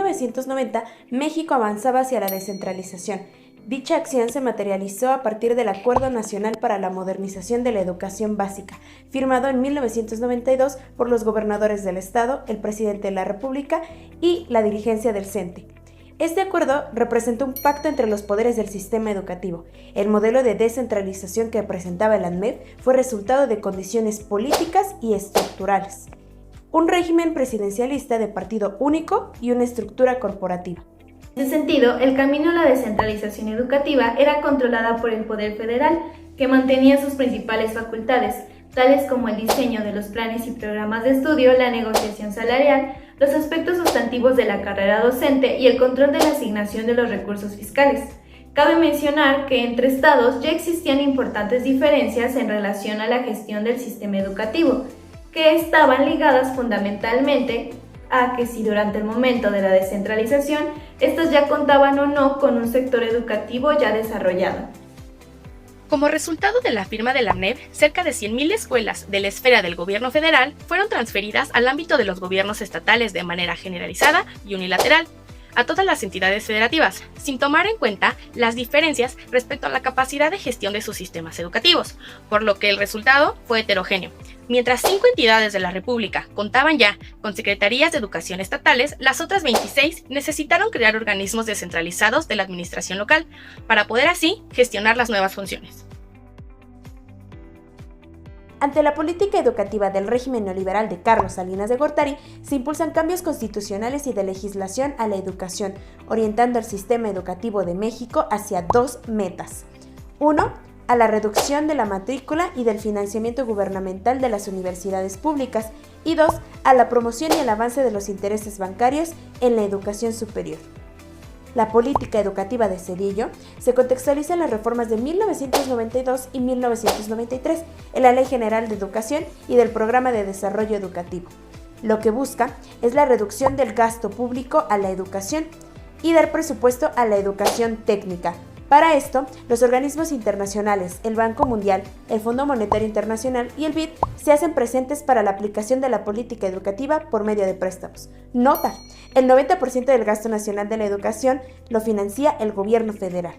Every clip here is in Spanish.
1990, México avanzaba hacia la descentralización. Dicha acción se materializó a partir del Acuerdo Nacional para la Modernización de la Educación Básica, firmado en 1992 por los gobernadores del Estado, el presidente de la República y la dirigencia del CENTE. Este acuerdo representó un pacto entre los poderes del sistema educativo. El modelo de descentralización que presentaba el ANMED fue resultado de condiciones políticas y estructurales. Un régimen presidencialista de partido único y una estructura corporativa. En ese sentido, el camino a la descentralización educativa era controlada por el Poder Federal, que mantenía sus principales facultades, tales como el diseño de los planes y programas de estudio, la negociación salarial, los aspectos sustantivos de la carrera docente y el control de la asignación de los recursos fiscales. Cabe mencionar que entre estados ya existían importantes diferencias en relación a la gestión del sistema educativo, que estaban ligadas fundamentalmente a que si durante el momento de la descentralización, estos ya contaban o no con un sector educativo ya desarrollado. Como resultado de la firma de la ANMED, cerca de 100.000 escuelas de la esfera del gobierno federal fueron transferidas al ámbito de los gobiernos estatales de manera generalizada y unilateral, a todas las entidades federativas, sin tomar en cuenta las diferencias respecto a la capacidad de gestión de sus sistemas educativos, por lo que el resultado fue heterogéneo. Mientras 5 entidades de la República contaban ya con secretarías de educación estatales, las otras 26 necesitaron crear organismos descentralizados de la administración local para poder así gestionar las nuevas funciones. Ante la política educativa del régimen neoliberal de Carlos Salinas de Gortari, se impulsan cambios constitucionales y de legislación a la educación, orientando el sistema educativo de México hacia 2 metas. 1. A la reducción de la matrícula y del financiamiento gubernamental de las universidades públicas, y 2. A la promoción y el avance de los intereses bancarios en la educación superior. La política educativa de Zedillo se contextualiza en las reformas de 1992 y 1993 en la Ley General de Educación y del Programa de Desarrollo Educativo. Lo que busca es la reducción del gasto público a la educación y dar presupuesto a la educación técnica. Para esto, los organismos internacionales, el Banco Mundial, el Fondo Monetario Internacional y el BID se hacen presentes para la aplicación de la política educativa por medio de préstamos. Nota: el 90% del gasto nacional de la educación lo financia el gobierno federal.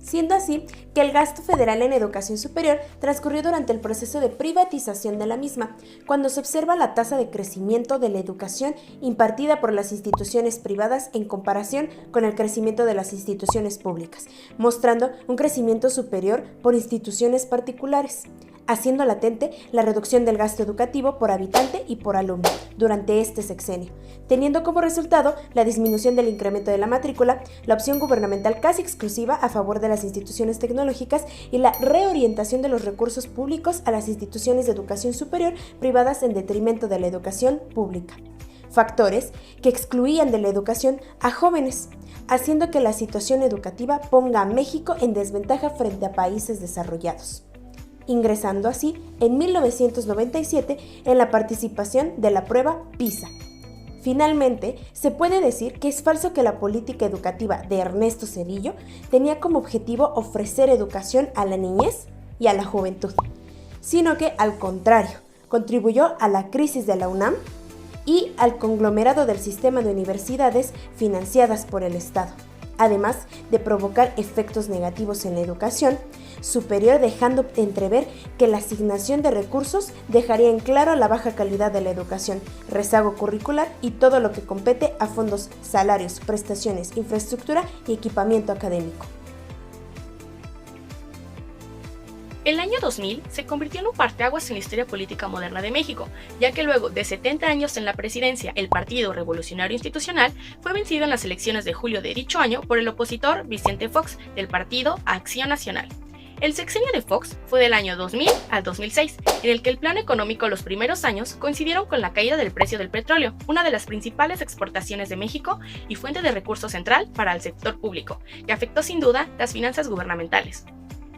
Siendo así que el gasto federal en educación superior transcurrió durante el proceso de privatización de la misma, cuando se observa la tasa de crecimiento de la educación impartida por las instituciones privadas en comparación con el crecimiento de las instituciones públicas, mostrando un crecimiento superior por instituciones particulares, haciendo latente la reducción del gasto educativo por habitante y por alumno durante este sexenio, teniendo como resultado la disminución del incremento de la matrícula, la opción gubernamental casi exclusiva a favor de las instituciones tecnológicas y la reorientación de los recursos públicos a las instituciones de educación superior privadas en detrimento de la educación pública. Factores que excluían de la educación a jóvenes, haciendo que la situación educativa ponga a México en desventaja frente a países desarrollados, ingresando así en 1997 en la participación de la prueba PISA. Finalmente, se puede decir que es falso que la política educativa de Ernesto Zedillo tenía como objetivo ofrecer educación a la niñez y a la juventud, sino que, al contrario, contribuyó a la crisis de la UNAM y al conglomerado del sistema de universidades financiadas por el Estado, además de provocar efectos negativos en la educación superior, dejando entrever que la asignación de recursos dejaría en claro la baja calidad de la educación, rezago curricular y todo lo que compete a fondos, salarios, prestaciones, infraestructura y equipamiento académico. El año 2000 se convirtió en un parteaguas en la historia política moderna de México, ya que luego de 70 años en la presidencia, el Partido Revolucionario Institucional fue vencido en las elecciones de julio de dicho año por el opositor Vicente Fox del Partido Acción Nacional. El sexenio de Fox fue del año 2000 al 2006, en el que el plan económico los primeros años coincidieron con la caída del precio del petróleo, una de las principales exportaciones de México y fuente de recurso central para el sector público, que afectó sin duda las finanzas gubernamentales.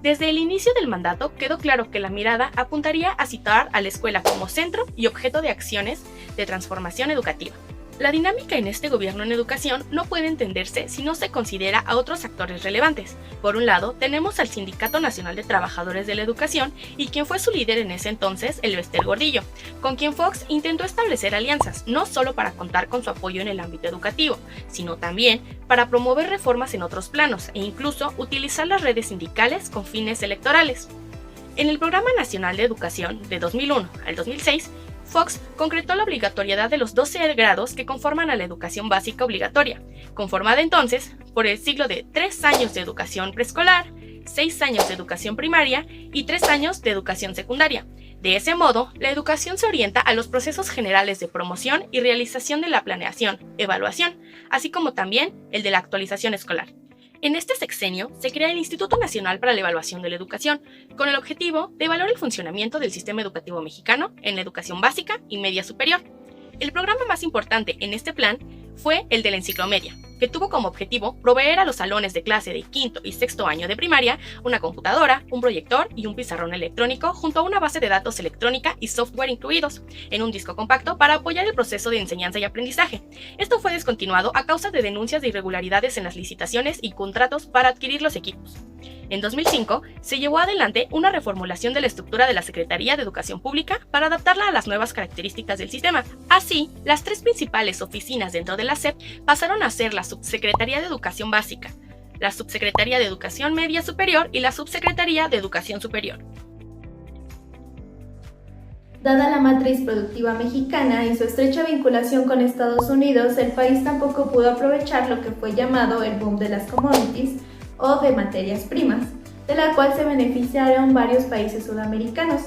Desde el inicio del mandato quedó claro que la mirada apuntaría a situar a la escuela como centro y objeto de acciones de transformación educativa. La dinámica en este gobierno en educación no puede entenderse si no se considera a otros actores relevantes. Por un lado, tenemos al Sindicato Nacional de Trabajadores de la Educación y quien fue su líder en ese entonces, Elbester Gordillo, con quien Fox intentó establecer alianzas, no solo para contar con su apoyo en el ámbito educativo, sino también para promover reformas en otros planos e incluso utilizar las redes sindicales con fines electorales. En el Programa Nacional de Educación de 2001 al 2006, Fox concretó la obligatoriedad de los 12 grados que conforman a la educación básica obligatoria, conformada entonces por el ciclo de 3 años de educación preescolar, 6 años de educación primaria y 3 años de educación secundaria. De ese modo, la educación se orienta a los procesos generales de promoción y realización de la planeación, evaluación, así como también el de la actualización escolar. En este sexenio se crea el Instituto Nacional para la Evaluación de la Educación, con el objetivo de evaluar el funcionamiento del sistema educativo mexicano en la educación básica y media superior. El programa más importante en este plan fue el de la enciclomedia, que tuvo como objetivo proveer a los salones de clase de quinto y sexto año de primaria una computadora, un proyector y un pizarrón electrónico junto a una base de datos electrónica y software incluidos, en un disco compacto para apoyar el proceso de enseñanza y aprendizaje. Esto fue descontinuado a causa de denuncias de irregularidades en las licitaciones y contratos para adquirir los equipos. En 2005, se llevó adelante una reformulación de la estructura de la Secretaría de Educación Pública para adaptarla a las nuevas características del sistema. Así, las 3 principales oficinas dentro de la SEP pasaron a ser la Subsecretaría de Educación Básica, la Subsecretaría de Educación Media Superior y la Subsecretaría de Educación Superior. Dada la matriz productiva mexicana y su estrecha vinculación con Estados Unidos, el país tampoco pudo aprovechar lo que fue llamado el boom de las commodities o de materias primas, de la cual se beneficiaron varios países sudamericanos.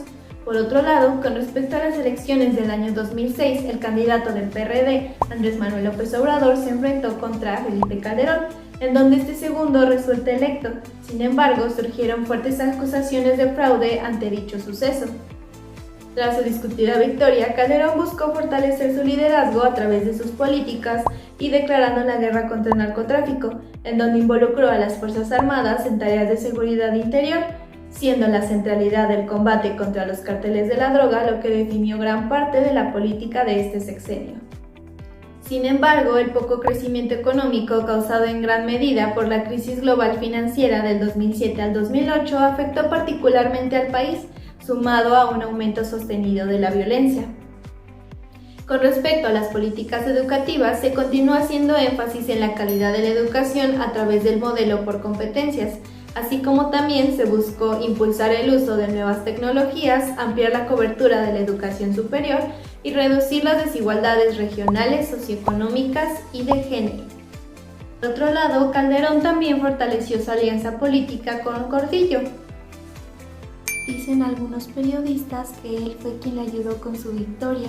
Por otro lado, con respecto a las elecciones del año 2006, el candidato del PRD, Andrés Manuel López Obrador, se enfrentó contra Felipe Calderón, en donde este segundo resulta electo. Sin embargo, surgieron fuertes acusaciones de fraude ante dicho suceso. Tras su discutida victoria, Calderón buscó fortalecer su liderazgo a través de sus políticas y declarando la guerra contra el narcotráfico, en donde involucró a las Fuerzas Armadas en tareas de seguridad interior, siendo la centralidad del combate contra los cárteles de la droga lo que definió gran parte de la política de este sexenio. Sin embargo, el poco crecimiento económico causado en gran medida por la crisis global financiera del 2007 al 2008 afectó particularmente al país, sumado a un aumento sostenido de la violencia. Con respecto a las políticas educativas, se continúa haciendo énfasis en la calidad de la educación a través del modelo por competencias, así como también se buscó impulsar el uso de nuevas tecnologías, ampliar la cobertura de la educación superior y reducir las desigualdades regionales, socioeconómicas y de género. Por otro lado, Calderón también fortaleció su alianza política con Gordillo. Dicen algunos periodistas que él fue quien le ayudó con su victoria.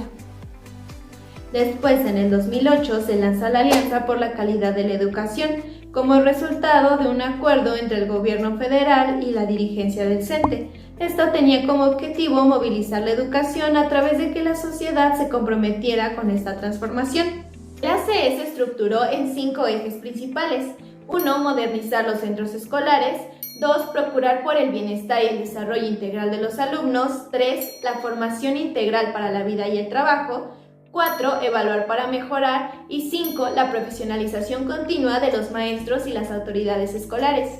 Después, en el 2008, se lanza la Alianza por la Calidad de la Educación, como resultado de un acuerdo entre el gobierno federal y la dirigencia del CENTE. Esto tenía como objetivo movilizar la educación a través de que la sociedad se comprometiera con esta transformación. La ACE se estructuró en 5 ejes principales. 1. Modernizar los centros escolares. 2. Procurar por el bienestar y el desarrollo integral de los alumnos. 3. La formación integral para la vida y el trabajo. 4. Evaluar para mejorar. Y 5. La profesionalización continua de los maestros y las autoridades escolares.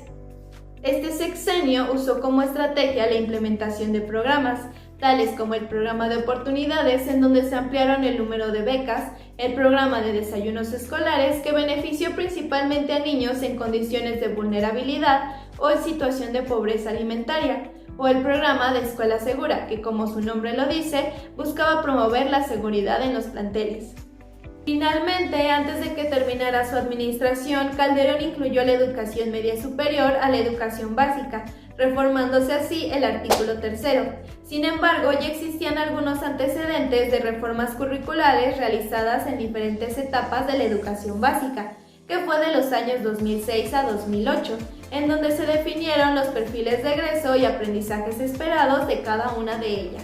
Este sexenio usó como estrategia la implementación de programas, tales como el programa de oportunidades, en donde se ampliaron el número de becas, el programa de desayunos escolares, que benefició principalmente a niños en condiciones de vulnerabilidad o en situación de pobreza alimentaria, o el programa de Escuela Segura, que como su nombre lo dice, buscaba promover la seguridad en los planteles. Finalmente, antes de que terminara su administración, Calderón incluyó la educación media superior a la educación básica, reformándose así el artículo 3. Sin embargo, ya existían algunos antecedentes de reformas curriculares realizadas en diferentes etapas de la educación básica, que fue de los años 2006 a 2008, en donde se definieron los perfiles de egreso y aprendizajes esperados de cada una de ellas.